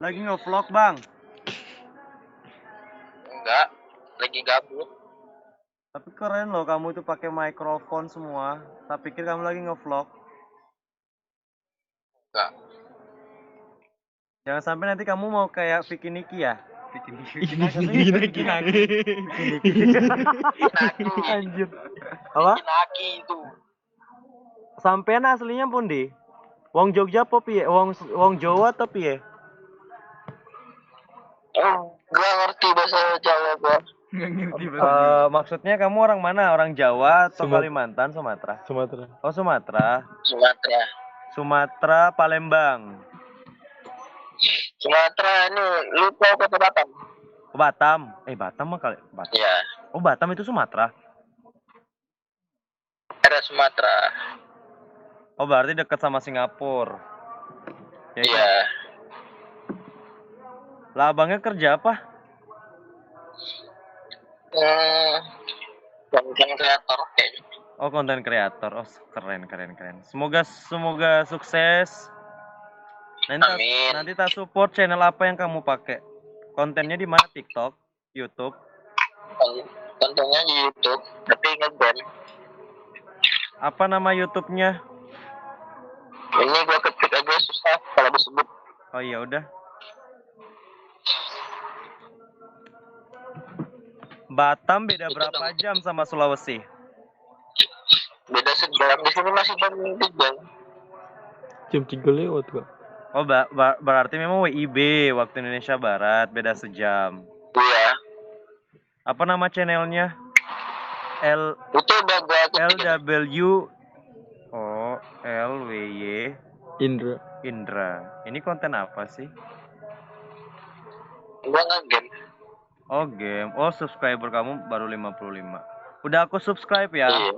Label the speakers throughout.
Speaker 1: Lagi nge-vlog, Bang?
Speaker 2: Enggak, lagi gabut.
Speaker 1: Tapi keren loh kamu itu pakai mikrofon semua. Tak pikir kamu lagi nge-vlog.
Speaker 2: Enggak.
Speaker 1: Jangan sampai nanti kamu mau kayak Vicky Niki ya?
Speaker 3: Vicky
Speaker 1: Vicky Naki. Anjir. Apa?
Speaker 2: Naki itu.
Speaker 1: Sampean aslinya pundi? Wong Jogja apa piye? Wong Jawa atau piye?
Speaker 2: Enggak ngerti bahasa Jawa, Bang.
Speaker 3: Nggak ngerti bahasa
Speaker 1: Maksudnya kamu orang mana? Orang Jawa atau
Speaker 3: Sumat-
Speaker 1: Kalimantan, Sumatera?
Speaker 3: Sumatera.
Speaker 1: Oh, Sumatera.
Speaker 2: Sumatera.
Speaker 1: Sumatera, Palembang.
Speaker 2: Sumatera ini lupa kota Batam.
Speaker 1: Oh, Batam. Batam mah kali. Batam.
Speaker 2: Iya,
Speaker 1: Oh, Batam itu Sumatera.
Speaker 2: ada Sumatera.
Speaker 1: Oh, berarti dekat sama Singapura. Ya,
Speaker 2: Iya.
Speaker 1: Lah, abangnya kerja apa?
Speaker 2: Konten kreator kayaknya.
Speaker 1: Oh, konten kreator. Oh, keren. Semoga sukses.
Speaker 2: Amin.
Speaker 1: Nanti tak support channel apa yang kamu pakai. Kontennya di mana? TikTok, YouTube.
Speaker 2: Kontennya di YouTube, tapi nge-ban.
Speaker 1: Apa nama YouTube-nya?
Speaker 2: Ini gua ketik aja susah kalau disebut.
Speaker 1: Oh iya udah. Batam beda berapa jam sama Sulawesi?
Speaker 2: Beda sejam, di sini masih jam 3.
Speaker 3: Jam 3 lewat, Kak.
Speaker 1: Oh, berarti memang WIB, waktu Indonesia Barat, beda sejam.
Speaker 2: Iya.
Speaker 1: Apa nama channelnya?
Speaker 2: Itu udah gua ketik.
Speaker 1: LW Oh, LWY
Speaker 3: Indra.
Speaker 1: Ini konten apa sih?
Speaker 2: Gua nge-game.
Speaker 1: Oh, game. Oh, subscriber kamu baru 55. Udah aku subscribe ya.
Speaker 2: Iya.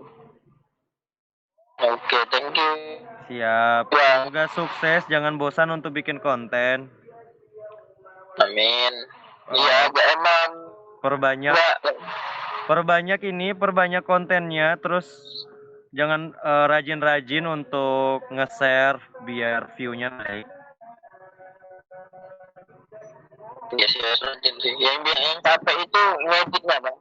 Speaker 2: Oke, thank you.
Speaker 1: Siap.
Speaker 2: Ya.
Speaker 1: Semoga sukses, jangan bosan untuk bikin konten.
Speaker 2: Amin. Iya, gak emang.
Speaker 1: Perbanyak kontennya, terus jangan rajin-rajin untuk nge-share biar view-nya naik.
Speaker 2: Ya sih, rajin sih. Yang capek itu ngeditnya, Bang.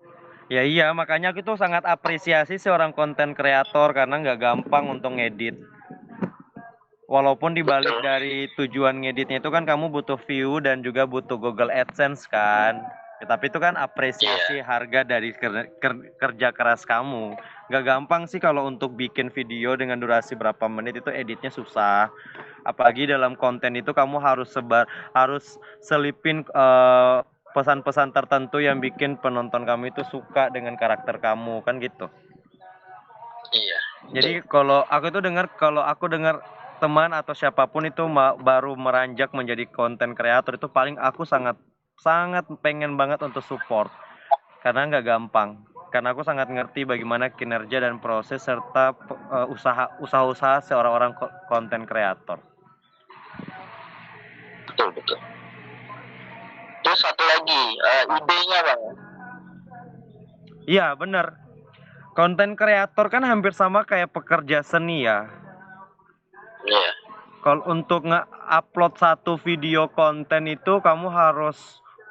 Speaker 1: Ya iya, makanya aku tuh sangat apresiasi seorang konten kreator karena nggak gampang untuk ngedit. Walaupun dibalik dari tujuan ngeditnya itu kan kamu butuh view dan juga butuh Google AdSense kan. Ya, tapi itu kan apresiasi harga dari kerja keras kamu. Gak gampang sih kalau untuk bikin video dengan durasi berapa menit itu editnya susah. Apalagi dalam konten itu kamu harus selipin pesan-pesan tertentu yang bikin penonton kamu itu suka dengan karakter kamu kan gitu.
Speaker 2: Iya.
Speaker 1: Jadi kalau aku dengar teman atau siapapun itu baru meranjak menjadi konten kreator itu paling aku sangat pengen banget untuk support karena nggak gampang. Karena aku sangat ngerti bagaimana kinerja dan proses serta usaha seorang konten kreator.
Speaker 2: Betul. Terus satu lagi, idenya, Bang.
Speaker 1: Iya, benar. Konten kreator kan hampir sama kayak pekerja seni ya.
Speaker 2: Iya.
Speaker 1: Kalau untuk nge-upload satu video konten itu kamu harus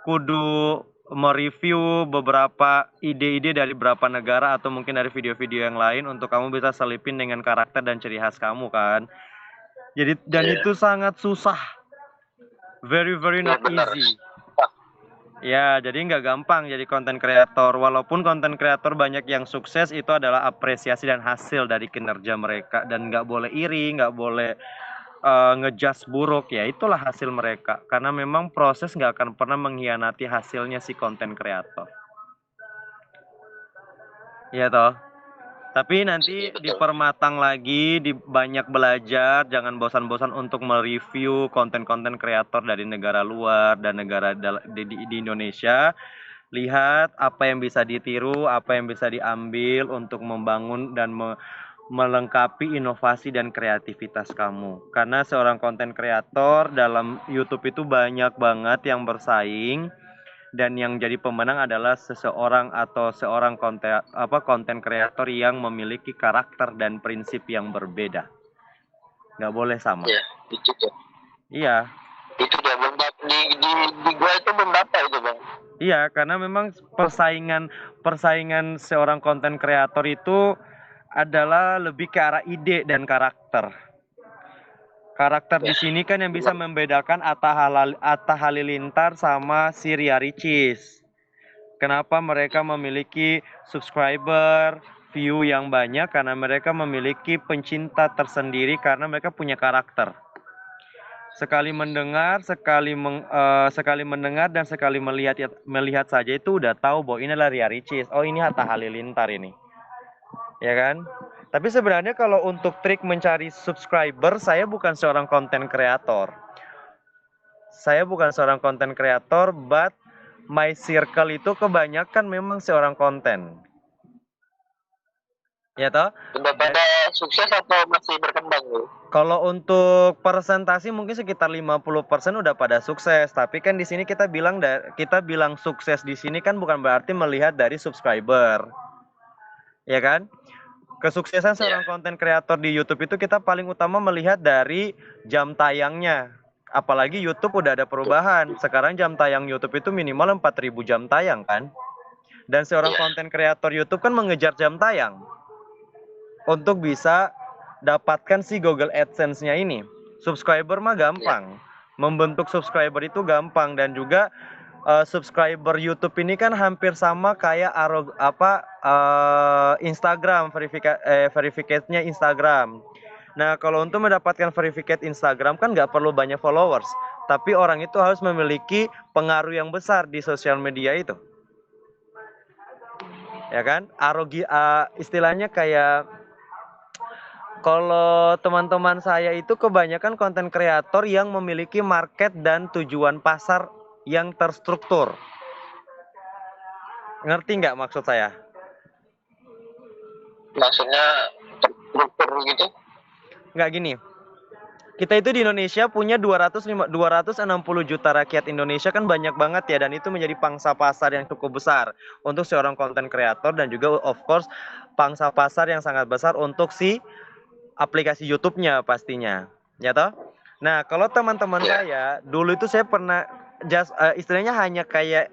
Speaker 1: kudu mereview beberapa ide-ide dari beberapa negara atau mungkin dari video-video yang lain untuk kamu bisa selipin dengan karakter dan ciri khas kamu kan. Jadi itu sangat susah. Very not easy. Ya, jadi nggak gampang jadi konten kreator. Walaupun konten kreator banyak yang sukses, itu adalah apresiasi dan hasil dari kinerja mereka. Dan nggak boleh iri, nggak boleh ngejudge buruk. Ya, itulah hasil mereka. Karena memang proses nggak akan pernah mengkhianati hasilnya si konten kreator. Iya toh? Tapi nanti dipermatang lagi, banyak belajar, jangan bosan-bosan untuk mereview konten-konten kreator dari negara luar dan negara di Indonesia. Lihat apa yang bisa ditiru, apa yang bisa diambil untuk membangun dan melengkapi inovasi dan kreativitas kamu. Karena seorang konten kreator dalam YouTube itu banyak banget yang bersaing. Dan yang jadi pemenang adalah seorang konten kreator yang memiliki karakter dan prinsip yang berbeda. Nggak boleh sama.
Speaker 2: Iya, itu tuh.
Speaker 1: Iya.
Speaker 2: Itu dia belum di gua itu belum dapat itu bang.
Speaker 1: Iya, karena memang persaingan seorang konten kreator itu adalah lebih ke arah ide dan karakter. Karakter di sini kan yang bisa membedakan Atta Halilintar sama si Ria Ricis. Kenapa mereka memiliki subscriber, view yang banyak? Karena mereka memiliki pencinta tersendiri karena mereka punya karakter. Sekali mendengar, sekali mendengar dan sekali melihat saja itu udah tahu bahwa ini adalah Ria Ricis. Oh, ini Atta Halilintar ini. Ya kan? Tapi sebenarnya kalau untuk trik mencari subscriber, saya bukan seorang konten kreator. Saya bukan seorang konten kreator, but my circle itu kebanyakan memang seorang konten. Ya toh?
Speaker 2: Udah pada sukses atau masih berkembang tuh?
Speaker 1: Kalau untuk presentasi mungkin sekitar 50% udah pada sukses, tapi kan di sini kita bilang sukses di sini kan bukan berarti melihat dari subscriber. Ya kan? Kesuksesan seorang konten kreator di YouTube itu kita paling utama melihat dari jam tayangnya. Apalagi YouTube udah ada perubahan. Sekarang jam tayang YouTube itu minimal 4.000 jam tayang kan. Dan seorang konten kreator YouTube kan mengejar jam tayang. Untuk bisa dapatkan si Google AdSense-nya ini. Subscriber mah gampang. Membentuk subscriber itu gampang. Dan juga subscriber YouTube ini kan hampir sama kayak Instagram, verifikasinya Instagram. Nah, kalau untuk mendapatkan verifikasi Instagram kan nggak perlu banyak followers, tapi orang itu harus memiliki pengaruh yang besar di sosial media itu. Ya kan? Istilahnya kayak kalau teman-teman saya itu kebanyakan konten kreator yang memiliki market dan tujuan pasar yang terstruktur. Ngerti nggak maksud saya?
Speaker 2: Maksudnya terstruktur gitu?
Speaker 1: Nggak gini. Kita itu di Indonesia punya 260 juta rakyat Indonesia kan banyak banget ya. Dan itu menjadi pangsa pasar yang cukup besar untuk seorang konten kreator. Dan juga of course pangsa pasar yang sangat besar untuk si aplikasi YouTube-nya pastinya. Ya toh? Nah, kalau teman-teman saya dulu itu saya pernah istilahnya hanya kayak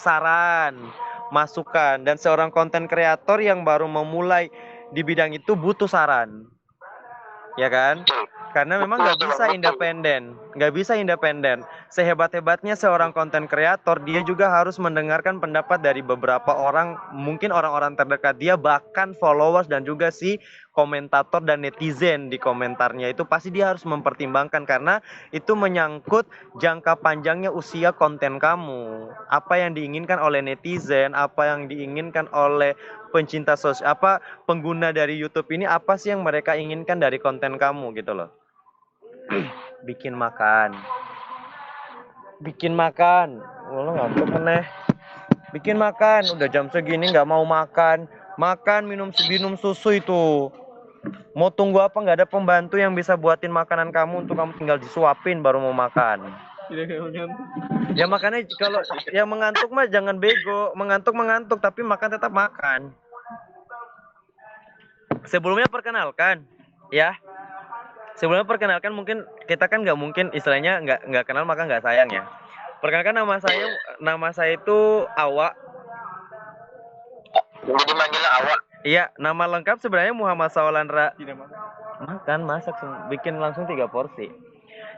Speaker 1: saran, masukan, dan seorang konten kreator yang baru memulai di bidang itu butuh saran, ya kan? Karena memang nggak bisa independen. Sehebat-hebatnya seorang konten kreator, dia juga harus mendengarkan pendapat dari beberapa orang, mungkin orang-orang terdekat dia, bahkan followers dan juga si komentator dan netizen di komentarnya itu pasti dia harus mempertimbangkan karena itu menyangkut jangka panjangnya usia konten kamu. Apa yang diinginkan oleh netizen, apa yang diinginkan oleh pencinta sosial, pengguna dari YouTube ini, apa sih yang mereka inginkan dari konten kamu gitu loh. Bikin makan. Lo ngantuk meneh. Bikin makan, udah jam segini nggak mau makan. Makan, minum susu itu. Mau tunggu apa? Nggak ada pembantu yang bisa buatin makanan kamu untuk kamu tinggal disuapin baru mau makan. Ya makanya kalau yang mengantuk mah jangan bego. Mengantuk tapi makan tetap makan. Sebelumnya perkenalkan, ya. Sebelumnya perkenalkan, mungkin kita kan nggak mungkin istilahnya nggak kenal maka nggak sayang ya. Perkenalkan nama saya itu Awak.
Speaker 2: Jadi manggilnya Awak.
Speaker 1: Iya, nama lengkap sebenarnya Muhammad Sawalandra. Masak bikin langsung 3 porsi.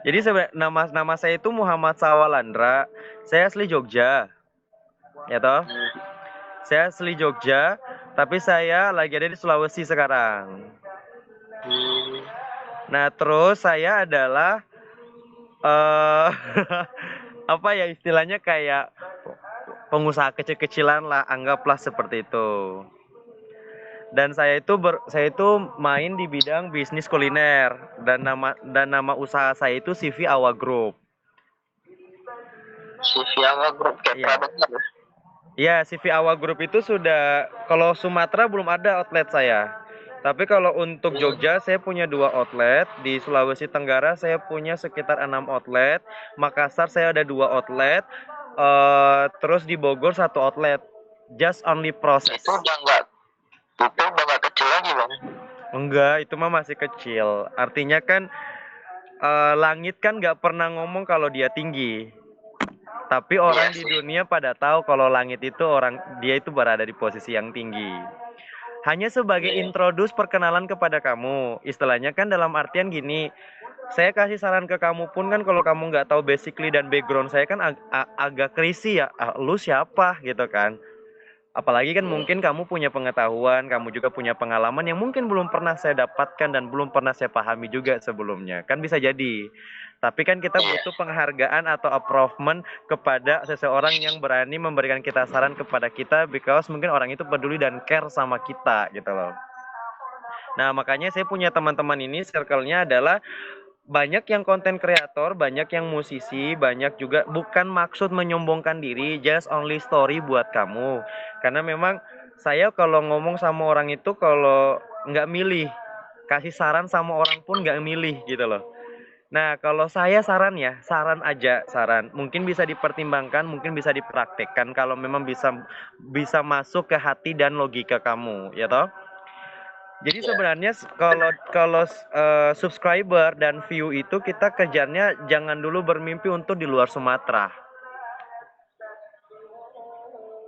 Speaker 1: Jadi sebenarnya nama saya itu Muhammad Sawalandra. Saya asli Jogja. Ya toh? Saya asli Jogja, tapi saya lagi ada di Sulawesi sekarang. Nah, terus saya adalah apa ya istilahnya kayak pengusaha kecil-kecilan lah, anggaplah seperti itu. Dan saya itu main di bidang bisnis kuliner dan nama usaha saya itu CV Awa Group.
Speaker 2: CV Awa Group kayak produk.
Speaker 1: Ya, CV Awa Group itu sudah, kalau Sumatera belum ada outlet saya. Tapi kalau untuk Jogja saya punya 2 outlet, di Sulawesi Tenggara saya punya sekitar 6 outlet, Makassar saya ada 2 outlet, terus di Bogor 1 outlet. Just only process.
Speaker 2: Itu udah nggak kecil lagi bang?
Speaker 1: Enggak, itu mah masih kecil. Artinya kan langit kan nggak pernah ngomong kalau dia tinggi. Tapi orang
Speaker 2: Iya
Speaker 1: di
Speaker 2: sih.
Speaker 1: dunia pada tahu kalau langit itu dia itu berada di posisi yang tinggi. Hanya sebagai
Speaker 2: Iya.
Speaker 1: introduce perkenalan kepada kamu. Istilahnya kan dalam artian gini, saya kasih saran ke kamu pun kan kalau kamu nggak tahu basically dan background saya kan agak crazy ya. Lu siapa gitu kan? Apalagi kan mungkin kamu punya pengetahuan, kamu juga punya pengalaman yang mungkin belum pernah saya dapatkan dan belum pernah saya pahami juga sebelumnya. Kan bisa jadi. Tapi kan kita
Speaker 2: Iya.
Speaker 1: butuh penghargaan atau approval kepada seseorang yang berani memberikan kita saran kepada kita because mungkin orang itu peduli dan care sama kita gitu loh. Nah, makanya saya punya teman-teman ini circle-nya adalah banyak yang konten kreator, banyak yang musisi, banyak juga bukan maksud menyombongkan diri, just only story buat kamu. Karena memang saya kalau ngomong sama orang itu kalau nggak milih, kasih saran sama orang pun nggak milih gitu loh. Nah, kalau saya saran ya, saran aja, saran. Mungkin bisa dipertimbangkan, mungkin bisa dipraktekkan kalau memang bisa bisa masuk ke hati dan logika kamu, ya toh? Jadi
Speaker 2: Iya.
Speaker 1: sebenarnya kalau kalau subscriber dan view itu kita kerjanya jangan dulu bermimpi untuk di luar Sumatera.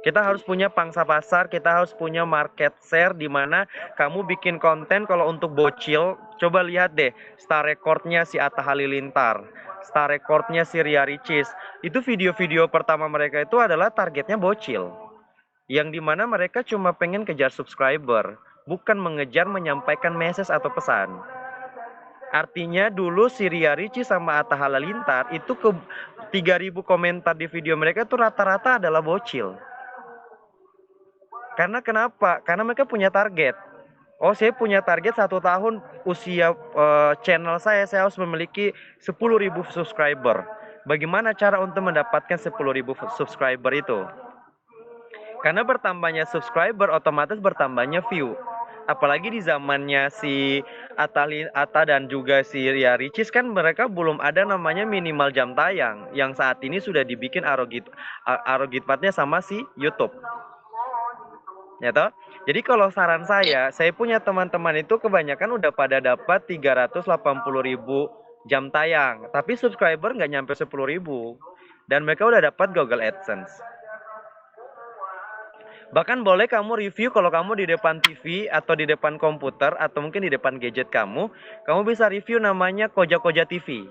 Speaker 1: Kita harus punya pangsa pasar, kita harus punya market share di mana kamu bikin konten kalau untuk bocil, coba lihat deh star recordnya si Atta Halilintar, star recordnya si Ria Ricis. Itu video-video pertama mereka itu adalah targetnya bocil. Yang dimana mereka cuma pengen kejar subscriber, bukan mengejar menyampaikan message atau pesan. Artinya dulu si Ria Ricis sama Atta Halilintar itu ke 3.000 komentar di video mereka itu rata-rata adalah bocil. Karena kenapa? Karena mereka punya target. Oh, saya punya target 1 tahun usia channel saya harus memiliki 10.000 subscriber. Bagaimana cara untuk mendapatkan 10.000 subscriber itu? Karena bertambahnya subscriber otomatis bertambahnya view. Apalagi di zamannya si Atta dan juga si Ria Ricis kan mereka belum ada namanya minimal jam tayang yang saat ini sudah dibikin arogitmatnya sama si YouTube. Ya toh? Jadi kalau saran saya punya teman-teman itu kebanyakan udah pada dapat 380.000 jam tayang, tapi subscriber nggak nyampe 10.000 dan mereka udah dapat Google AdSense. Bahkan boleh kamu review kalau kamu di depan TV atau di depan komputer atau mungkin di depan gadget kamu bisa review namanya Koja Koja TV.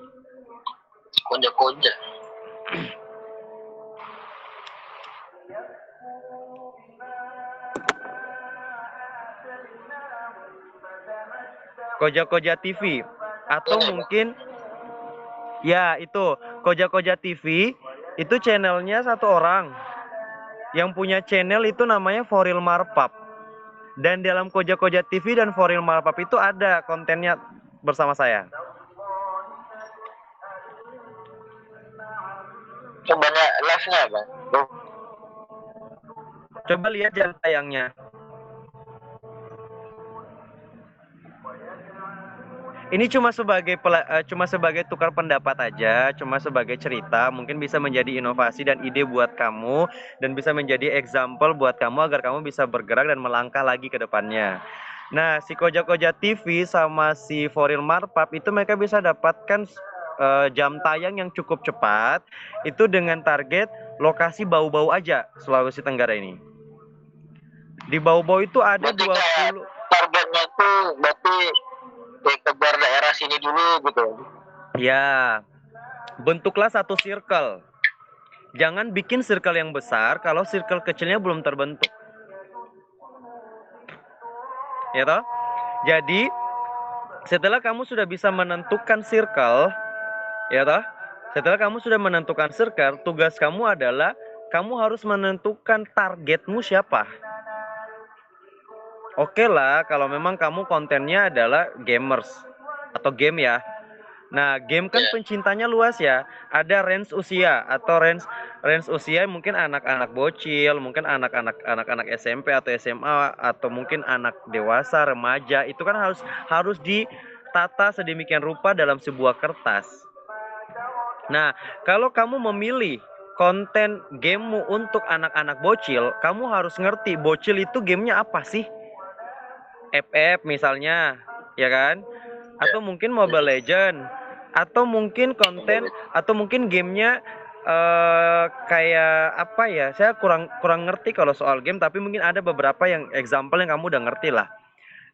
Speaker 2: Koja-koja.
Speaker 1: Koja Koja TV atau mungkin ya itu Koja Koja TV itu channelnya satu orang yang punya channel itu namanya Foril Marpap dan dalam Koja Koja TV dan Foril Marpap itu ada kontennya bersama saya.
Speaker 2: Coba live-nya Bang.
Speaker 1: Coba lihat jam tayangnya. Ini cuma sebagai tukar pendapat aja, cuma sebagai cerita, mungkin bisa menjadi inovasi dan ide buat kamu dan bisa menjadi example buat kamu agar kamu bisa bergerak dan melangkah lagi ke depannya. Nah, si Koja Koja TV sama si Foril Marpap itu mereka bisa dapatkan jam tayang yang cukup cepat itu dengan target lokasi Bau-Bau aja Sulawesi Tenggara ini. Di Bau-Bau itu ada
Speaker 2: Berarti
Speaker 1: 20
Speaker 2: targetnya itu berarti kejar daerah sini dulu gitu.
Speaker 1: ya, bentuklah satu circle. Jangan bikin circle yang besar kalau circle kecilnya belum terbentuk. Ya toh? Jadi, setelah kamu sudah bisa menentukan circle, ya toh? Setelah kamu sudah menentukan circle, tugas kamu adalah kamu harus menentukan targetmu siapa. Oke lah, kalau memang kamu kontennya adalah gamers atau game ya. Nah, game kan pencintanya luas ya. Ada range usia atau range usia mungkin anak-anak bocil, mungkin anak-anak SMP atau SMA atau mungkin anak dewasa, remaja. Itu kan harus ditata sedemikian rupa dalam sebuah kertas. Nah, kalau kamu memilih konten gamemu untuk anak-anak bocil, kamu harus ngerti bocil itu gamenya apa sih? FF misalnya, ya kan? Atau mungkin Mobile Legend, atau mungkin konten, atau mungkin gamenya kayak apa ya? Saya kurang ngerti kalau soal game, tapi mungkin ada beberapa yang example yang kamu udah ngerti lah.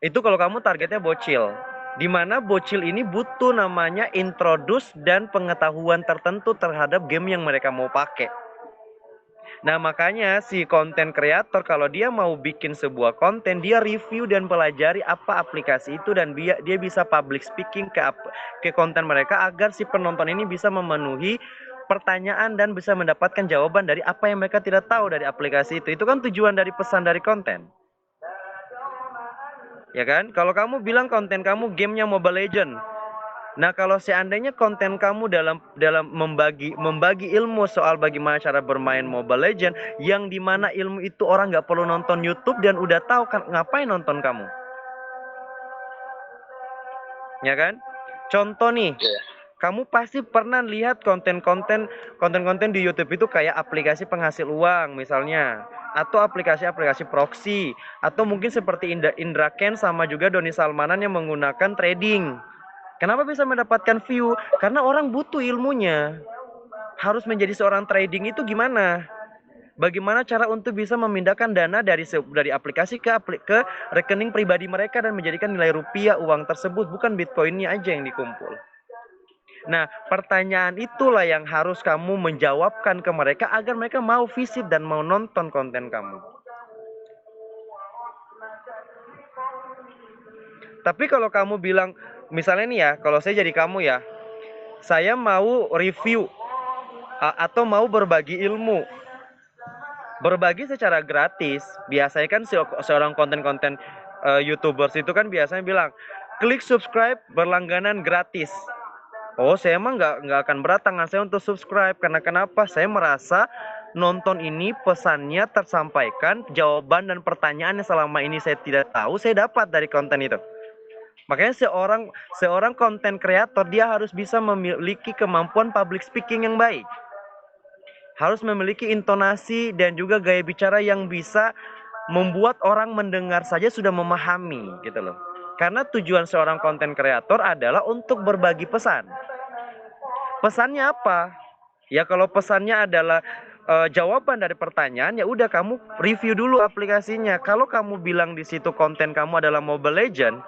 Speaker 1: Itu kalau kamu targetnya bocil. Di mana bocil ini butuh namanya introduce dan pengetahuan tertentu terhadap game yang mereka mau pakai. Nah, makanya si konten kreator kalau dia mau bikin sebuah konten, dia review dan pelajari apa aplikasi itu dan dia bisa public speaking ke konten mereka agar si penonton ini bisa memenuhi pertanyaan dan bisa mendapatkan jawaban dari apa yang mereka tidak tahu dari aplikasi itu. Itu kan tujuan dari pesan dari konten. Ya kan? Kalau kamu bilang konten kamu gamenya Mobile Legend. Nah, kalau seandainya konten kamu dalam membagi ilmu soal bagaimana cara bermain Mobile Legend, yang dimana ilmu itu orang nggak perlu nonton YouTube dan udah tahu kan ngapain nonton kamu. Ya kan? Contoh nih. Kamu pasti pernah lihat konten-konten di YouTube itu kayak aplikasi penghasil uang misalnya, atau aplikasi-aplikasi proxy, atau mungkin seperti Indra Ken sama juga Doni Salmanan yang menggunakan trading. Kenapa bisa mendapatkan view? Karena orang butuh ilmunya. Harus menjadi seorang trading itu gimana? Bagaimana cara untuk bisa memindahkan dana dari aplikasi ke rekening pribadi mereka dan menjadikan nilai rupiah uang tersebut, bukan bitcoinnya aja yang dikumpul. Nah, pertanyaan itulah yang harus kamu menjawabkan ke mereka agar mereka mau visit dan mau nonton konten kamu. Tapi kalau kamu bilang, misalnya nih ya, kalau saya jadi kamu ya, saya mau review atau mau berbagi ilmu. Berbagi secara gratis, biasanya kan seorang konten-konten YouTubers itu kan biasanya bilang, klik subscribe berlangganan gratis. Oh, saya emang nggak akan berat tangan saya untuk subscribe. Karena kenapa? Saya merasa nonton ini pesannya tersampaikan, jawaban dan pertanyaan yang selama ini saya tidak tahu, saya dapat dari konten itu. Makanya seorang konten kreator dia harus bisa memiliki kemampuan public speaking yang baik. Harus memiliki intonasi dan juga gaya bicara yang bisa membuat orang mendengar saja sudah memahami gitu loh. Karena tujuan seorang konten kreator adalah untuk berbagi pesan. Pesannya apa? Ya kalau pesannya adalah jawaban dari pertanyaan, ya udah kamu review dulu aplikasinya. Kalau kamu bilang di situ konten kamu adalah Mobile Legend,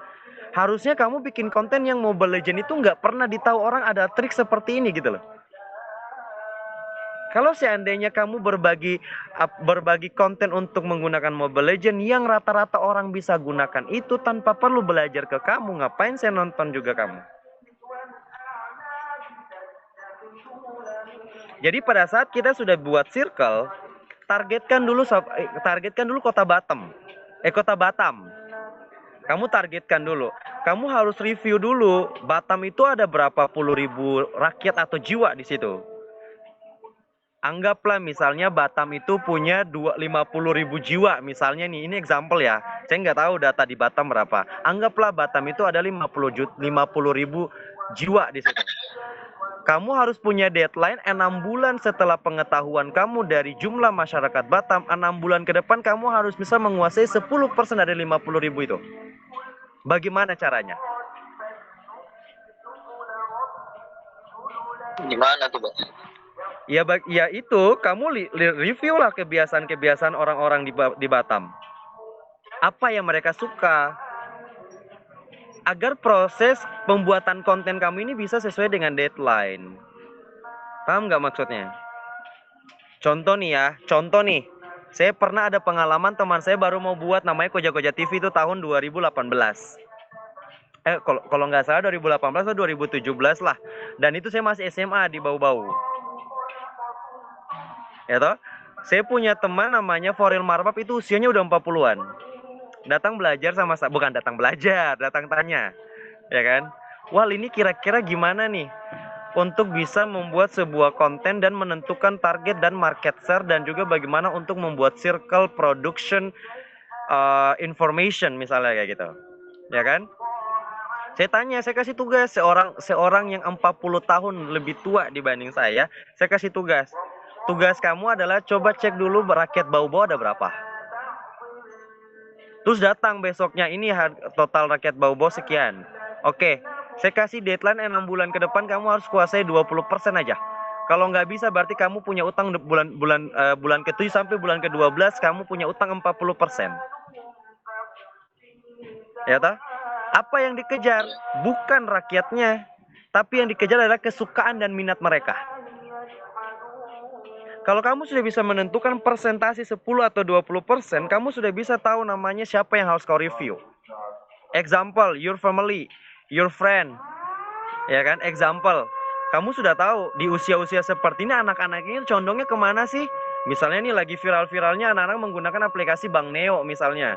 Speaker 1: harusnya kamu bikin konten yang Mobile Legend itu nggak pernah ditahu orang ada trik seperti ini gitu loh. Kalau seandainya kamu berbagi konten untuk menggunakan Mobile Legend yang rata-rata orang bisa gunakan itu tanpa perlu belajar ke kamu, ngapain saya nonton juga kamu? Jadi pada saat kita sudah buat circle, targetkan dulu kota Batam. Kamu targetkan dulu. Kamu harus review dulu Batam itu ada berapa puluh ribu rakyat atau jiwa di situ. Anggaplah misalnya Batam itu punya 50.000 jiwa misalnya nih, ini example ya. Saya nggak tahu data di Batam berapa. Anggaplah Batam itu ada 50.000 jiwa di situ. Kamu harus punya deadline 6 bulan setelah pengetahuan kamu dari jumlah masyarakat Batam. 6 bulan ke depan kamu harus bisa menguasai 10% dari 50.000 itu. Bagaimana caranya?
Speaker 2: Gimana tuh, Bang?
Speaker 1: Ya itu, kamu review lah kebiasaan orang-orang di Batam. Apa yang mereka suka. Agar proses pembuatan konten kamu ini bisa sesuai dengan deadline. Paham nggak maksudnya? Contoh nih. Saya pernah ada pengalaman teman saya baru mau buat namanya Koja TV itu tahun 2018. Kalau nggak salah 2018 atau 2017 lah. Dan itu saya masih SMA di Bau-Bau. Ya toh? Saya punya teman namanya Foril Marbab itu usianya udah 40-an. Datang belajar sama saya, bukan datang belajar, datang tanya. Ya kan? Wah, ini kira-kira gimana nih untuk bisa membuat sebuah konten dan menentukan target dan market share dan juga bagaimana untuk membuat circle production information misalnya kayak gitu. Ya kan? Saya kasih tugas seorang yang 40 tahun lebih tua dibanding saya kasih tugas. Tugas kamu adalah coba cek dulu rakyat Bau-Bau ada berapa. Terus datang besoknya, ini total rakyat Bau-Bau sekian. Oke, saya kasih deadline 6 bulan ke depan kamu harus kuasai 20% aja. Kalau nggak bisa berarti kamu punya utang bulan ke-7 sampai bulan ke-12 kamu punya utang 40%. Ya toh? Apa yang dikejar? Bukan rakyatnya, tapi yang dikejar adalah kesukaan dan minat mereka. Kalau kamu sudah bisa menentukan persentase 10 atau 20%, kamu sudah bisa tahu namanya siapa yang harus kau review. Example, your family, your friend. Ya kan? Example, kamu sudah tahu di usia-usia seperti ini anak-anak ini condongnya kemana sih? Misalnya nih lagi viral-viralnya anak-anak menggunakan aplikasi Bang Neo misalnya.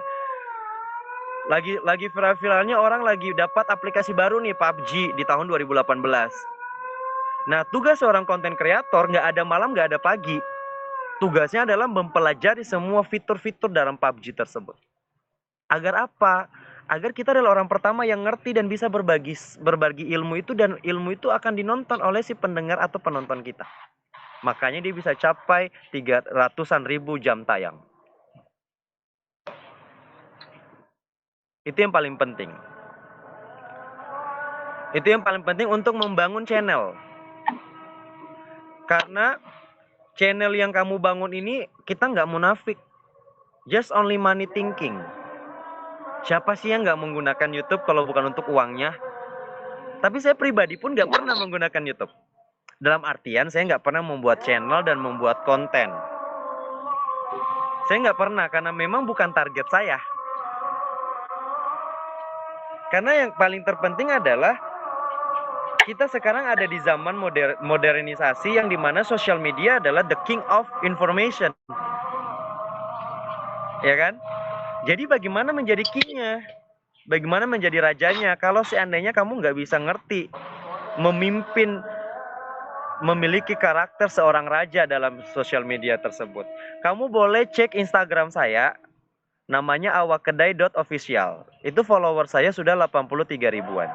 Speaker 1: Lagi viral-viralnya orang lagi dapat aplikasi baru nih PUBG di tahun 2018. Nah, tugas seorang konten kreator nggak ada malam, nggak ada pagi. Tugasnya adalah mempelajari semua fitur-fitur dalam PUBG tersebut. Agar apa? Agar kita adalah orang pertama yang ngerti dan bisa berbagi ilmu itu, dan ilmu itu akan dinonton oleh si pendengar atau penonton kita. Makanya dia bisa capai 300-an ribu jam tayang. Itu yang paling penting. Itu yang paling penting untuk membangun channel. Karena channel yang kamu bangun ini kita nggak munafik. Just only money thinking. Siapa sih yang nggak menggunakan YouTube kalau bukan untuk uangnya? Tapi saya pribadi pun nggak pernah menggunakan YouTube. Dalam artian saya nggak pernah membuat channel dan membuat konten. Saya nggak pernah karena memang bukan target saya. Karena yang paling terpenting adalah kita sekarang ada di zaman modernisasi yang dimana social media adalah the king of information. Ya kan? Jadi bagaimana menjadi kingnya? Bagaimana menjadi rajanya? Kalau seandainya kamu nggak bisa ngerti memimpin, memiliki karakter seorang raja dalam social media tersebut. Kamu boleh cek Instagram saya, namanya awakedai.official. Itu follower saya sudah 83 ribuan.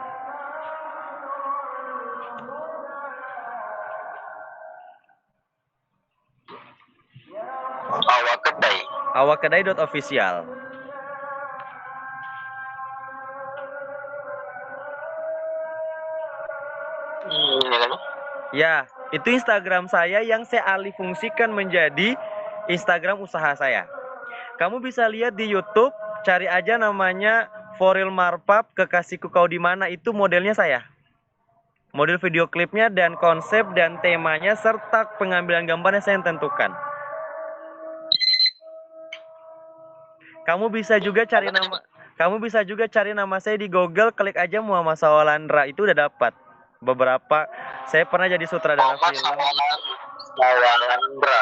Speaker 1: Awakedai.official. Ya, itu Instagram saya yang saya alih fungsikan menjadi Instagram usaha saya. Kamu bisa lihat di YouTube, cari aja namanya Foril Marpap, Kekasihku Kau di Mana, itu modelnya saya. Model video klipnya dan konsep dan temanya serta pengambilan gambarnya saya yang tentukan. Kamu bisa juga cari nama saya di Google, klik aja Muhammad Sawalandra, itu udah dapat. Beberapa saya pernah jadi sutradara film.
Speaker 2: Sawalandra.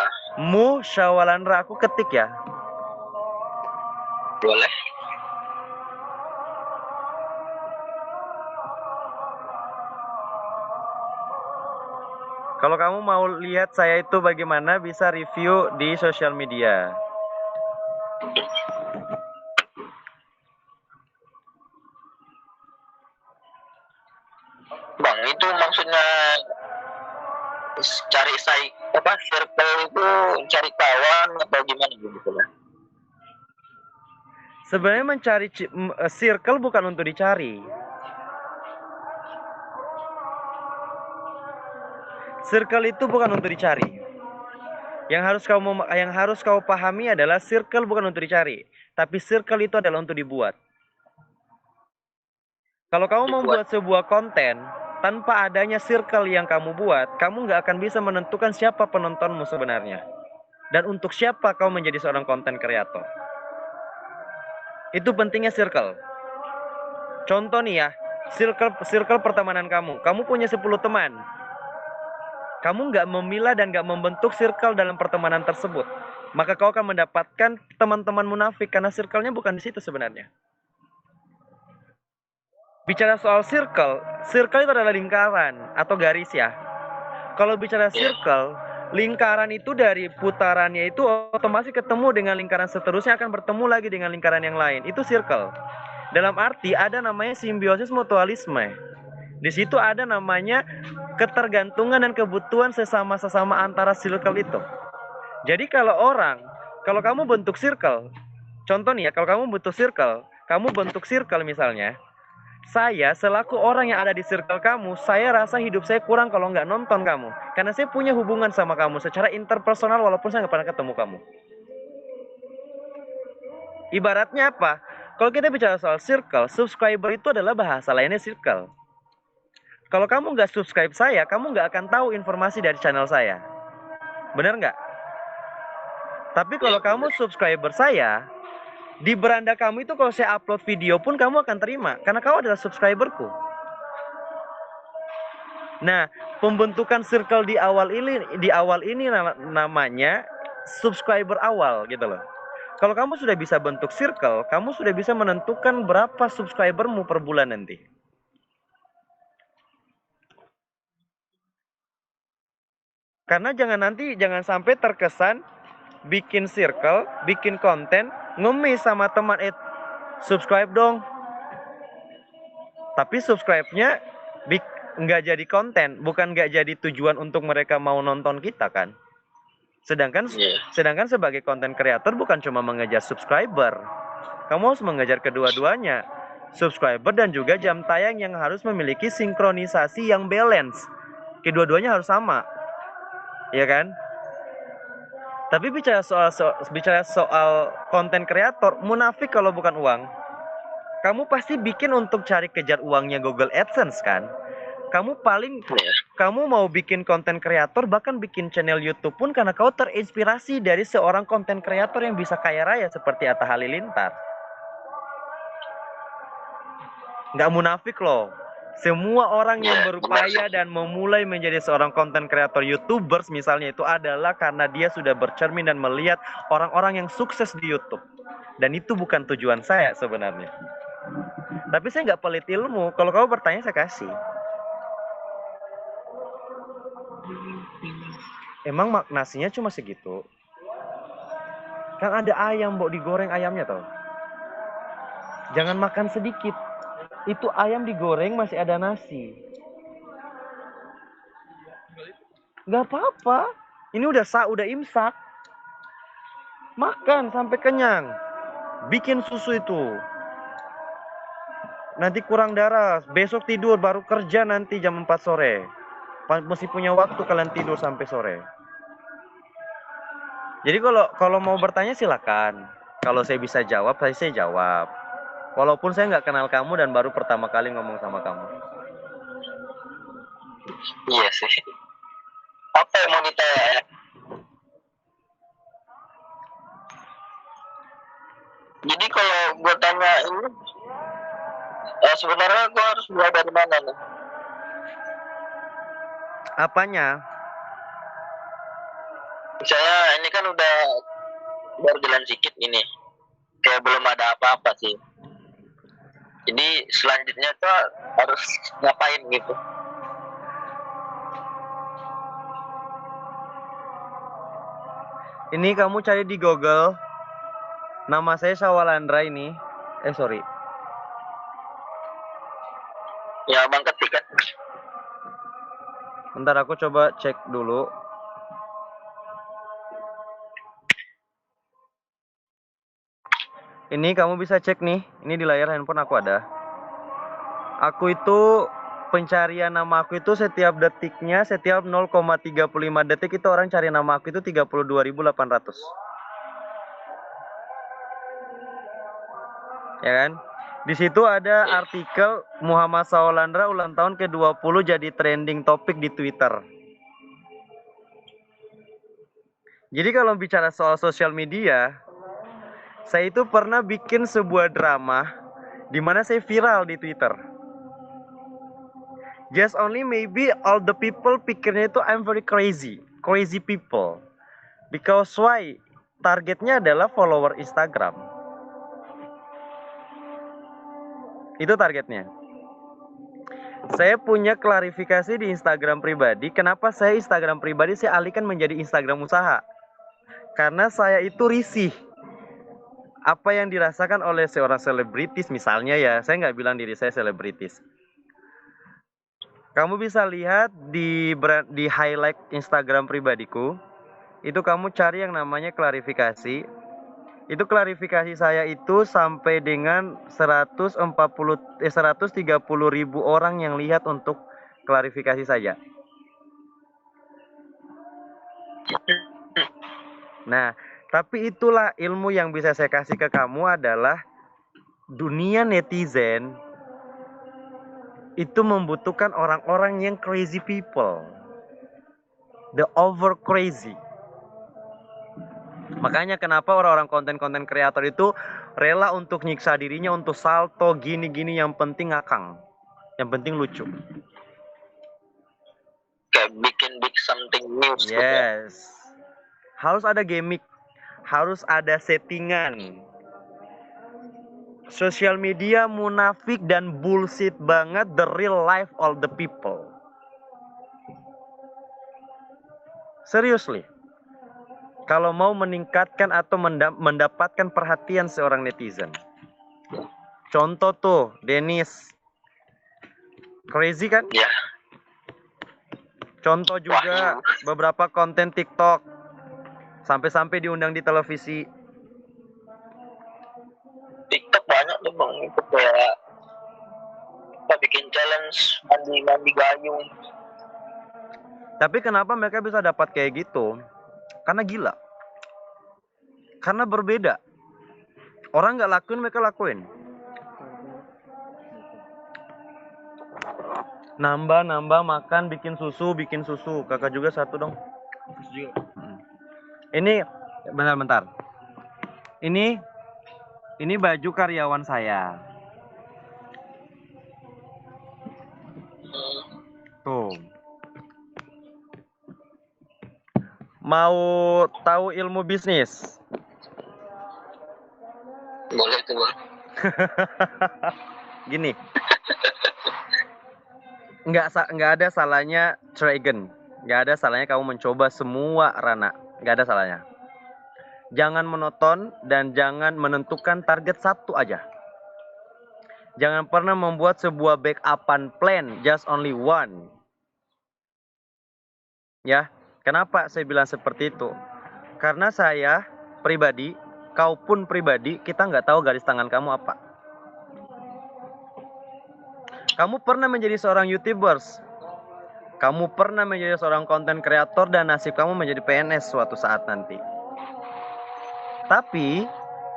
Speaker 1: Sawalandra, aku ketik ya.
Speaker 2: Boleh.
Speaker 1: Kalau kamu mau lihat saya itu bagaimana, bisa review di sosial media.
Speaker 2: Bang, itu maksudnya cari circle itu cari kawan atau gimana gitu?
Speaker 1: Sebenarnya mencari circle bukan untuk dicari. Circle itu bukan untuk dicari. Yang harus kau pahami adalah circle bukan untuk dicari, tapi circle itu adalah untuk dibuat. Kalau kamu membuat sebuah konten tanpa adanya circle yang kamu buat, kamu nggak akan bisa menentukan siapa penontonmu sebenarnya. Dan untuk siapa kau menjadi seorang konten kreator. Itu pentingnya circle. Contoh nih ya, circle pertemanan kamu. Kamu punya 10 teman. Kamu nggak memilah dan nggak membentuk circle dalam pertemanan tersebut. Maka kau akan mendapatkan teman-teman munafik karena circle-nya bukan di situ sebenarnya. Bicara soal circle itu adalah lingkaran atau garis ya. Kalau bicara circle, lingkaran itu dari putarannya itu otomatis ketemu dengan lingkaran seterusnya, akan bertemu lagi dengan lingkaran yang lain. Itu circle. Dalam arti ada namanya simbiosis mutualisme. Di situ ada namanya ketergantungan dan kebutuhan sesama antara circle itu. Jadi kalau kamu bentuk circle, contoh nih ya, kalau kamu bentuk circle misalnya, Saya selaku orang yang ada di circle kamu, saya rasa hidup saya kurang kalau nggak nonton kamu. Karena saya punya hubungan sama kamu secara interpersonal walaupun saya nggak pernah ketemu kamu. Ibaratnya apa? Kalau kita bicara soal circle, subscriber itu adalah bahasa lainnya circle. Kalau kamu nggak subscribe saya, kamu nggak akan tahu informasi dari channel saya. Bener nggak? Tapi kalau kamu subscriber saya, di beranda kamu itu kalau saya upload video pun kamu akan terima. Karena kamu adalah subscriberku. Nah, pembentukan circle di awal ini namanya subscriber awal gitu loh. Kalau kamu sudah bisa bentuk circle, kamu sudah bisa menentukan berapa subscribermu per bulan nanti. Karena jangan sampai terkesan bikin circle, bikin konten, ngemis sama teman, subscribe dong. Tapi subscribe-nya nggak jadi konten, bukan nggak jadi tujuan untuk mereka mau nonton kita kan. Sedangkan sebagai konten kreator bukan cuma mengejar subscriber. Kamu harus mengejar kedua-duanya. Subscriber dan juga jam tayang yang harus memiliki sinkronisasi yang balance. Kedua-duanya harus sama. Ya kan? Tapi bicara soal konten kreator, munafik kalau bukan uang. Kamu pasti bikin untuk cari kejar uangnya Google AdSense kan? Kamu mau bikin konten kreator, bahkan bikin channel YouTube pun karena kau terinspirasi dari seorang konten kreator yang bisa kaya raya seperti Atta Halilintar. Nggak munafik loh. Semua orang yang berupaya dan memulai menjadi seorang konten kreator YouTubers misalnya itu adalah karena dia sudah bercermin dan melihat orang-orang yang sukses di YouTube. Dan itu bukan tujuan saya sebenarnya. Tapi saya nggak pelit ilmu. Kalau kamu bertanya saya kasih. Emang nasinya cuma segitu? Kan ada ayam, Mbok, digoreng ayamnya tau. Jangan makan sedikit. Itu ayam digoreng masih ada nasi. Gak apa-apa. Ini udah imsak. Makan sampai kenyang. Bikin susu itu. Nanti kurang darah. Besok tidur baru kerja nanti jam 4 sore. Mesti punya waktu kalian tidur sampai sore. Jadi kalau mau bertanya silakan. Kalau saya bisa jawab, saya jawab. Walaupun saya nggak kenal kamu dan baru pertama kali ngomong sama kamu.
Speaker 2: Iya sih. Apa yang mau ditanya? Jadi kalau gue tanya ini, sebenarnya gue harus mulai dari mana nih?
Speaker 1: Apanya?
Speaker 2: Misalnya ini kan udah baru jalan sedikit ini, kayak belum ada apa-apa sih. Jadi selanjutnya tuh harus ngapain gitu?
Speaker 1: Ini kamu cari di Google. Nama saya Syawalandra ini. Sorry.
Speaker 2: Ya Bang ketik kan.
Speaker 1: Bentar aku coba cek dulu. Ini kamu bisa cek nih. Ini di layar handphone aku ada. Aku itu pencarian nama aku itu setiap detiknya, setiap 0,35 detik itu orang cari nama aku itu 32.800. Ya kan? Di situ ada artikel Muhammad Syawalandra ulang tahun ke-20 jadi trending topik di Twitter. Jadi kalau bicara soal sosial media, saya itu pernah bikin sebuah drama di mana saya viral di Twitter. Just only maybe all the people pikirnya itu I'm very crazy people. Because why? Targetnya adalah follower Instagram. Itu targetnya. Saya punya klarifikasi di Instagram pribadi. Kenapa saya Instagram pribadi saya alihkan menjadi Instagram usaha? Karena saya itu risih. Apa yang dirasakan oleh seorang selebritis misalnya ya. Saya nggak bilang diri saya selebritis. Kamu bisa lihat di highlight Instagram pribadiku. Itu kamu cari yang namanya klarifikasi. Itu klarifikasi saya itu sampai dengan 130.000 orang yang lihat untuk klarifikasi saja. Nah, tapi itulah ilmu yang bisa saya kasih ke kamu adalah dunia netizen itu membutuhkan orang-orang yang crazy people. The over crazy. Makanya kenapa orang-orang konten-konten kreator itu rela untuk nyiksa dirinya untuk salto gini-gini, yang penting ngakang. Yang penting lucu.
Speaker 2: Kayak bikin big something news gitu.
Speaker 1: Yes. Harus ada gimmick, harus ada settingan. Sosial media munafik dan bullshit banget the real life of the people. Seriously. Kalau mau meningkatkan atau mendapatkan perhatian seorang netizen. Contoh tuh, Dennis. Crazy kan?
Speaker 2: Ya.
Speaker 1: Contoh juga beberapa konten TikTok. Sampai-sampai diundang di televisi.
Speaker 2: TikTok banyak tuh bang, itu kayak apa bikin challenge mandi gayung.
Speaker 1: Tapi kenapa mereka bisa dapat kayak gitu? Karena gila. Karena berbeda. Orang nggak lakuin, mereka lakuin. Nambah makan, bikin susu. Kakak juga satu dong. Ini bentar. Ini baju karyawan saya. Tuh. Mau tahu ilmu bisnis?
Speaker 2: Boleh tuh bang.
Speaker 1: Gini. Nggak ada salahnya Dragon. Nggak ada salahnya kamu mencoba semua Rana. Nggak ada salahnya. Jangan monoton dan jangan menentukan target satu aja. Jangan pernah membuat sebuah backupan plan, just only one. Ya, kenapa saya bilang seperti itu? Karena saya pribadi, kau pun pribadi, kita nggak tahu garis tangan kamu apa. Kamu pernah menjadi seorang YouTubers. Kamu pernah menjadi seorang konten kreator dan nasib kamu menjadi PNS suatu saat nanti. Tapi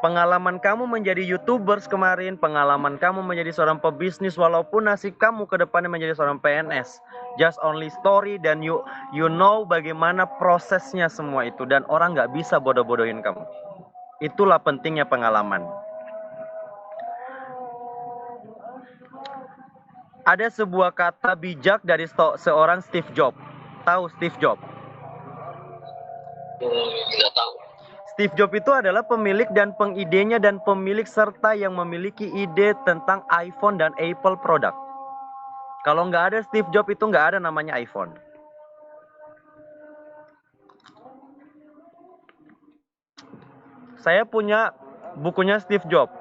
Speaker 1: pengalaman kamu menjadi YouTubers kemarin, pengalaman kamu menjadi seorang pebisnis, walaupun nasib kamu ke depannya menjadi seorang PNS, just only story, dan you know bagaimana prosesnya semua itu, dan orang nggak bisa bodoh-bodohin kamu. Itulah pentingnya pengalaman. Ada sebuah kata bijak dari seorang Steve Jobs. Tahu Steve Jobs?
Speaker 2: Nggak tahu.
Speaker 1: Steve Jobs itu adalah pemilik dan pengidenya dan pemilik serta yang memiliki ide tentang iPhone dan Apple produk. Kalau nggak ada Steve Jobs itu nggak ada namanya iPhone. Saya punya bukunya Steve Jobs.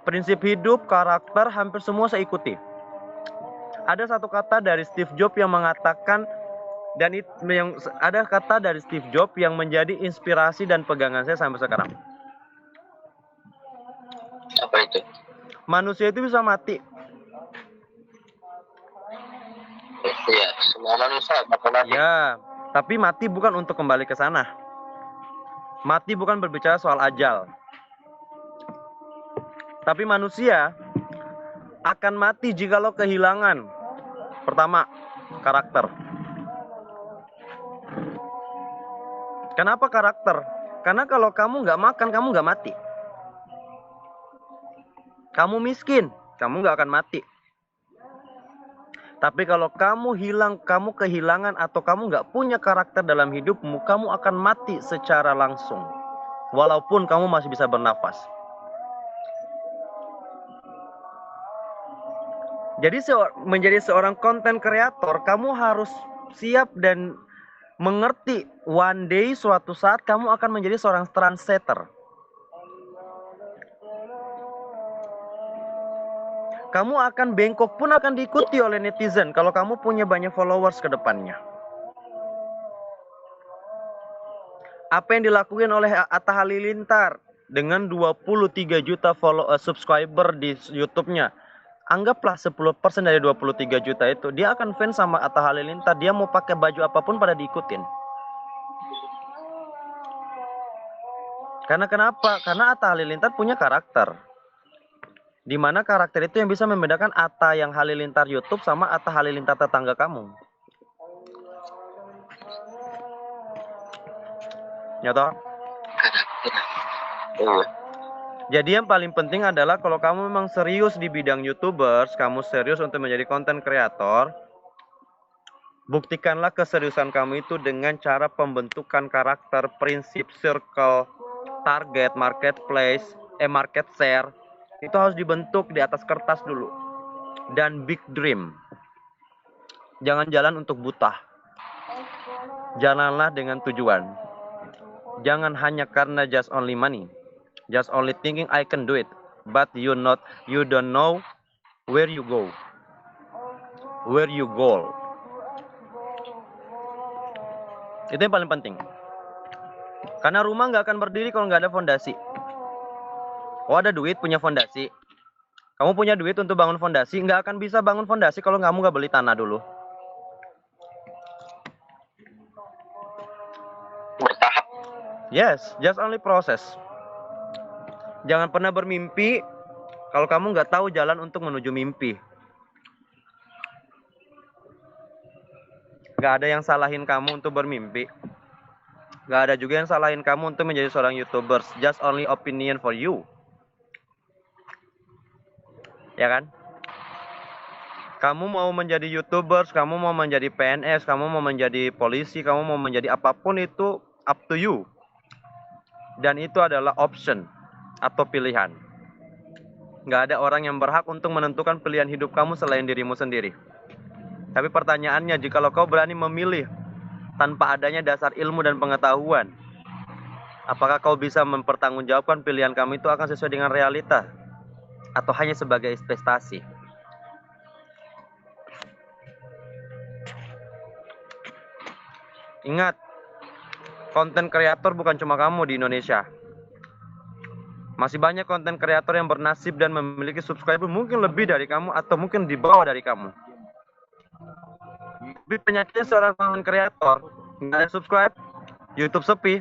Speaker 1: Prinsip hidup, karakter, hampir semua saya ikuti. Ada satu kata dari Steve Jobs yang mengatakan, dan ada kata dari Steve Jobs yang menjadi inspirasi dan pegangan saya sampai sekarang.
Speaker 2: Apa itu?
Speaker 1: Manusia itu bisa mati.
Speaker 2: Ya, semua manusia bakal mati.
Speaker 1: Ya, tapi mati bukan untuk kembali ke sana. Mati bukan berbicara soal ajal. Tapi manusia akan mati jikalau kehilangan. Pertama, karakter. Kenapa karakter? Karena kalau kamu nggak makan, kamu nggak mati. Kamu miskin, kamu nggak akan mati. Tapi kalau kamu kehilangan atau kamu nggak punya karakter dalam hidupmu, kamu akan mati secara langsung. Walaupun kamu masih bisa bernafas. Jadi menjadi seorang konten kreator, kamu harus siap dan mengerti one day suatu saat kamu akan menjadi seorang trendsetter. Kamu akan bengkok pun akan diikuti oleh netizen kalau kamu punya banyak followers ke depannya. Apa yang dilakukan oleh Atta Halilintar dengan 23 juta subscriber di YouTube-nya? Anggaplah 10% dari 23 juta itu, dia akan fans sama Atta Halilintar. Dia mau pakai baju apapun pada diikutin. Karena kenapa? Karena Atta Halilintar punya karakter. Dimana karakter itu yang bisa membedakan Atta yang Halilintar YouTube sama Atta Halilintar tetangga kamu. Ya toh? Jadi yang paling penting adalah kalau kamu memang serius di bidang YouTubers, kamu serius untuk menjadi content creator, buktikanlah keseriusan kamu itu dengan cara pembentukan karakter, prinsip, circle, target, marketplace, market share. Itu harus dibentuk di atas kertas dulu. Dan big dream. Jangan jalan untuk buta. Jalanlah dengan tujuan. Jangan hanya karena just only money. Just only thinking I can do it, but you don't know where you go, where you go. Itu yang paling penting. Karena rumah nggak akan berdiri kalau nggak ada fondasi. Oh, ada duit punya fondasi. Kamu punya duit untuk bangun fondasi, nggak akan bisa bangun fondasi kalau kamu nggak beli tanah dulu.
Speaker 2: Bertahap.
Speaker 1: Yes, just only process. Jangan pernah bermimpi kalau kamu nggak tahu jalan untuk menuju mimpi. Nggak ada yang salahin kamu untuk bermimpi. Nggak ada juga yang salahin kamu untuk menjadi seorang YouTubers. Just only opinion for you. Ya kan? Kamu mau menjadi YouTubers, kamu mau menjadi PNS, kamu mau menjadi polisi, kamu mau menjadi apapun itu up to you. Dan itu adalah option atau pilihan. Nggak ada orang yang berhak untuk menentukan pilihan hidup kamu selain dirimu sendiri. Tapi pertanyaannya, jikalau kau berani memilih tanpa adanya dasar ilmu dan pengetahuan, apakah kau bisa mempertanggungjawabkan pilihan kamu itu akan sesuai dengan realita? Atau hanya sebagai investasi? Ingat, konten kreator bukan cuma kamu di Indonesia. Masih banyak konten kreator yang bernasib dan memiliki subscriber mungkin lebih dari kamu atau mungkin di bawah dari kamu. Tapi penyakitnya seorang konten kreator, nggak ada subscribe, YouTube sepi,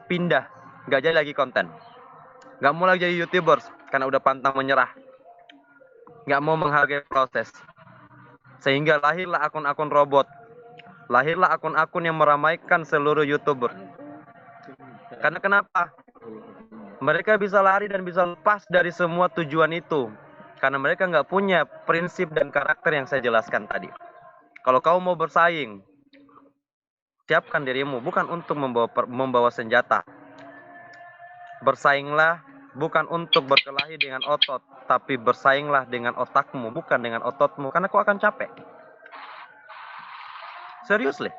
Speaker 1: pindah, nggak jadi lagi konten. Nggak mau lagi jadi YouTubers karena udah pantang menyerah. Nggak mau menghargai proses. Sehingga lahirlah akun-akun robot. Lahirlah akun-akun yang meramaikan seluruh YouTuber. Karena kenapa? Mereka bisa lari dan bisa lepas dari semua tujuan itu. Karena mereka nggak punya prinsip dan karakter yang saya jelaskan tadi. Kalau kau mau bersaing, siapkan dirimu bukan untuk membawa senjata. Bersainglah bukan untuk berkelahi dengan otot, tapi bersainglah dengan otakmu, bukan dengan ototmu. Karena kau akan capek. Seriously.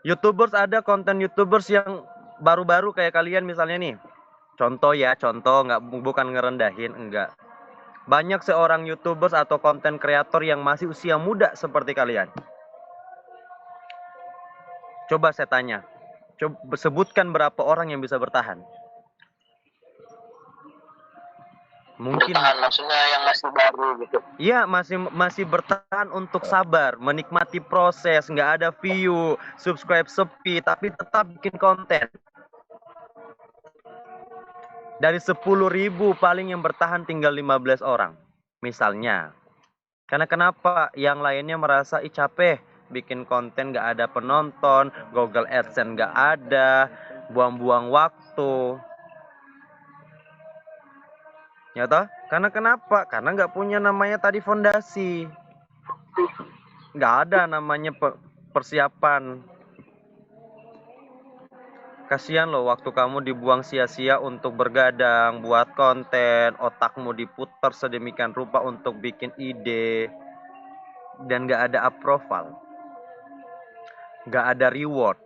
Speaker 1: YouTubers, ada konten YouTubers yang baru-baru kayak kalian misalnya nih. Contoh, nggak, bukan ngerendahin, enggak. Banyak seorang YouTubers atau konten kreator yang masih usia muda seperti kalian. Coba saya tanya, sebutkan berapa orang yang bisa bertahan? Mungkin
Speaker 2: Bertahan maksudnya yang masih baru gitu.
Speaker 1: Iya, masih bertahan untuk sabar, menikmati proses, nggak ada view, subscribe sepi, tapi tetap bikin konten. Dari 10.000 paling yang bertahan tinggal 15 orang, misalnya. Karena kenapa? Yang lainnya merasa capek, bikin konten nggak ada penonton, Google AdSense nggak ada, buang-buang waktu. Ya toh? Karena kenapa? Karena nggak punya namanya tadi fondasi. Nggak ada namanya persiapan. Kasihan loh waktu kamu dibuang sia-sia untuk bergadang, buat konten, otakmu diputar sedemikian rupa untuk bikin ide, dan nggak ada approval. Nggak ada reward.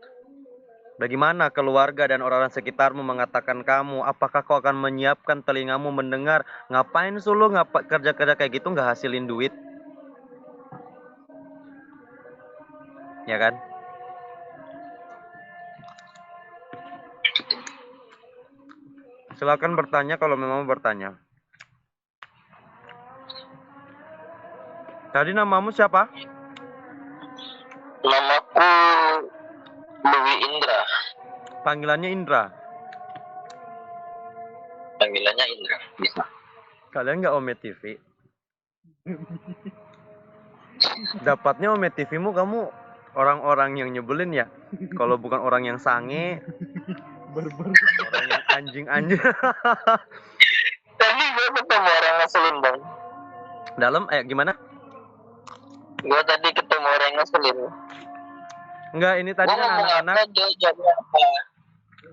Speaker 1: Bagaimana keluarga dan orang-orang sekitarmu mengatakan kamu? Apakah kau akan menyiapkan telingamu mendengar? Ngapain sulu kerja-kerja kayak gitu nggak hasilin duit? Ya kan? Silakan bertanya kalau memang mau bertanya. Tadi namamu siapa?
Speaker 2: Namaku Dewi Indra.
Speaker 1: Panggilannya Indra.
Speaker 2: Panggilannya Indra. Bisa.
Speaker 1: Kalian nggak Ome TV? Dapatnya Ome TV-mu kamu orang-orang yang nyebelin ya. Kalau bukan orang yang sange, orang yang anjing-anjing.
Speaker 2: Tadi gue ketemu orang ngeselin bang.
Speaker 1: Dalam, gimana?
Speaker 2: Gue tadi ketemu orang ngeselin.
Speaker 1: Enggak, ini tadi
Speaker 2: Gue
Speaker 1: kan
Speaker 2: ngomong
Speaker 1: anak-anak.
Speaker 2: apa dia jawabnya apa.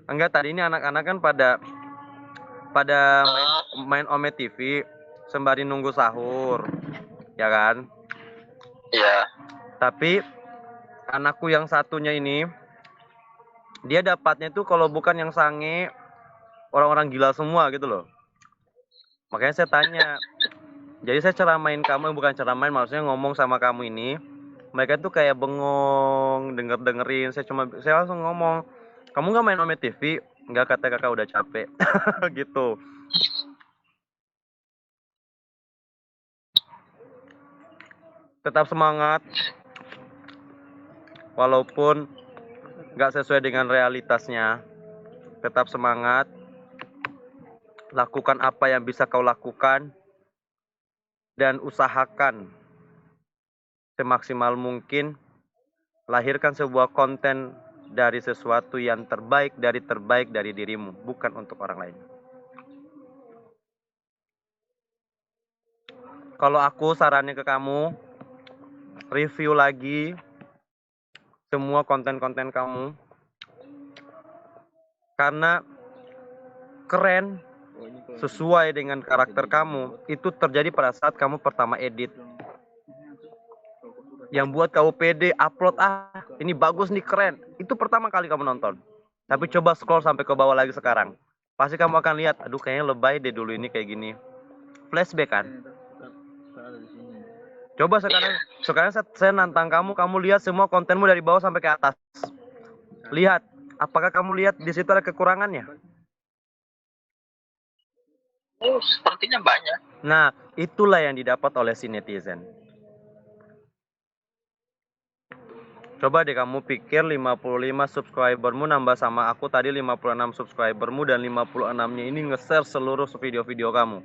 Speaker 1: Enggak, tadi ini anak-anak kan pada main Ome TV sembari nunggu sahur, ya kan?
Speaker 2: Iya.
Speaker 1: Tapi anakku yang satunya ini, dia dapatnya tuh kalau bukan yang sange, orang-orang gila semua gitu loh. Makanya saya tanya. Jadi saya ceramain kamu, bukan ceramain, maksudnya ngomong sama kamu ini. Mereka tuh kayak bengong, dengerin. Saya langsung ngomong, kamu nggak main Ome TV? Nggak, kata kakak udah capek. Gitu. Tetap semangat. Walaupun nggak sesuai dengan realitasnya. Tetap semangat. Lakukan apa yang bisa kau lakukan. Dan usahakan semaksimal mungkin. Lahirkan sebuah konten dari sesuatu yang terbaik dari dirimu, bukan untuk orang lain. Kalau aku sarannya ke kamu, review lagi semua konten-konten kamu. Karena keren, sesuai dengan karakter kamu, itu terjadi pada saat kamu pertama edit. Yang buat kamu pede, upload, ini bagus nih, keren. Itu pertama kali kamu nonton. Tapi coba scroll sampai ke bawah lagi sekarang. Pasti kamu akan lihat, aduh kayaknya lebay deh dulu ini kayak gini. Flashback kan? Coba sekarang saya nantang kamu lihat semua kontenmu dari bawah sampai ke atas. Lihat, apakah kamu lihat di situ ada kekurangannya?
Speaker 2: Oh, sepertinya banyak.
Speaker 1: Nah, itulah yang didapat oleh si netizen. Coba deh kamu pikir 55 subscribermu nambah sama aku tadi 56 subscribermu dan 56-nya ini nge-share seluruh video-video kamu.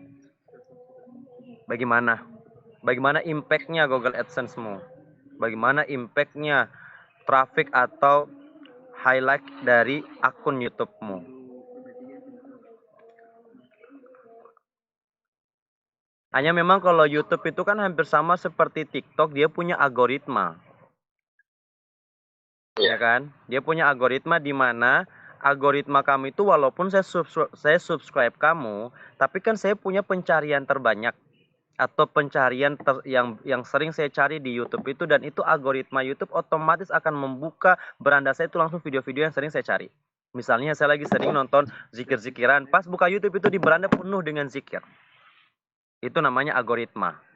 Speaker 1: Bagaimana? Bagaimana impact-nya Google AdSense-mu? Bagaimana impact-nya traffic atau highlight dari akun YouTube-mu? Hanya memang kalau YouTube itu kan hampir sama seperti TikTok, dia punya algoritma. Ya kan? Dia punya algoritma di mana algoritma kamu itu walaupun saya subscribe kamu, tapi kan saya punya pencarian terbanyak atau pencarian yang sering saya cari di YouTube itu, dan itu algoritma YouTube otomatis akan membuka beranda saya itu langsung video-video yang sering saya cari. Misalnya saya lagi sering nonton zikir-zikiran, pas buka YouTube itu di beranda penuh dengan zikir. Itu namanya algoritma.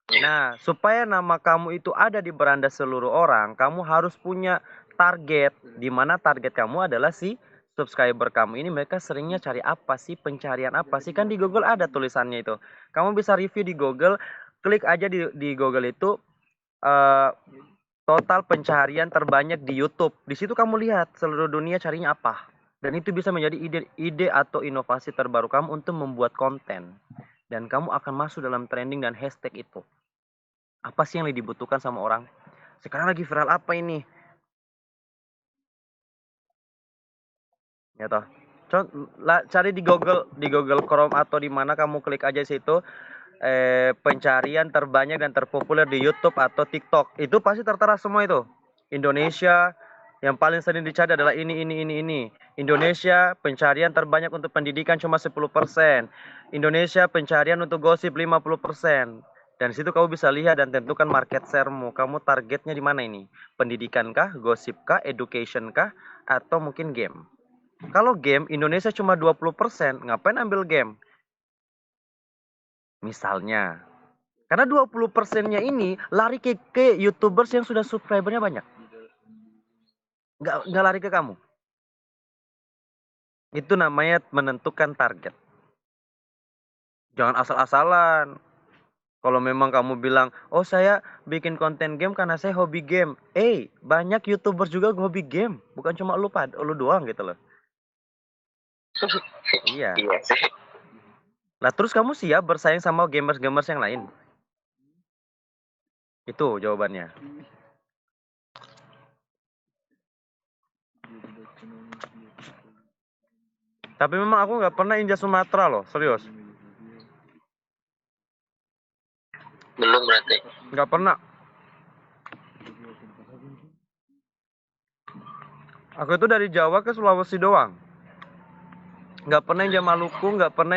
Speaker 1: Nah, supaya nama kamu itu ada di beranda seluruh orang, kamu harus punya target, di mana target kamu adalah si subscriber kamu ini. Mereka seringnya cari apa sih, pencarian apa sih, kan di Google ada tulisannya itu. Kamu bisa review di Google, klik aja di Google itu total pencarian terbanyak di YouTube. Di situ kamu lihat seluruh dunia carinya apa, dan itu bisa menjadi ide atau inovasi terbaru kamu untuk membuat konten. Dan kamu akan masuk dalam trending dan hashtag itu. Apa sih yang dibutuhkan sama orang? Sekarang lagi viral apa ini? Ya toh. Cari di Google Chrome atau di mana, kamu klik aja situ pencarian terbanyak dan terpopuler di YouTube atau TikTok. Itu pasti tertera semua itu. Indonesia yang paling sering dicari adalah ini. Indonesia pencarian terbanyak untuk pendidikan cuma 10%. Indonesia pencarian untuk gosip 50%. Dan situ kamu bisa lihat dan tentukan market share-mu. Kamu targetnya di mana ini? Pendidikan kah, gosip kah, education kah, atau mungkin game? Kalau game Indonesia cuma 20%, ngapain ambil game? Misalnya. Karena 20%-nya ini lari ke YouTubers yang sudah subscribernya banyak. Nggak lari ke kamu. Itu namanya menentukan target. Jangan asal-asalan. Kalau memang kamu bilang, oh saya bikin konten game karena saya hobi game. Banyak YouTubers juga hobi game. Bukan cuma lu doang gitu loh. Iya.
Speaker 2: Iya sih.
Speaker 1: Nah terus kamu siap bersaing sama gamers-gamers yang lain? Itu jawabannya. Tapi memang aku nggak pernah injak Sumatera loh, serius.
Speaker 2: Belum berarti.
Speaker 1: Nggak pernah. Aku itu dari Jawa ke Sulawesi doang. Nggak pernah injak Maluku, nggak pernah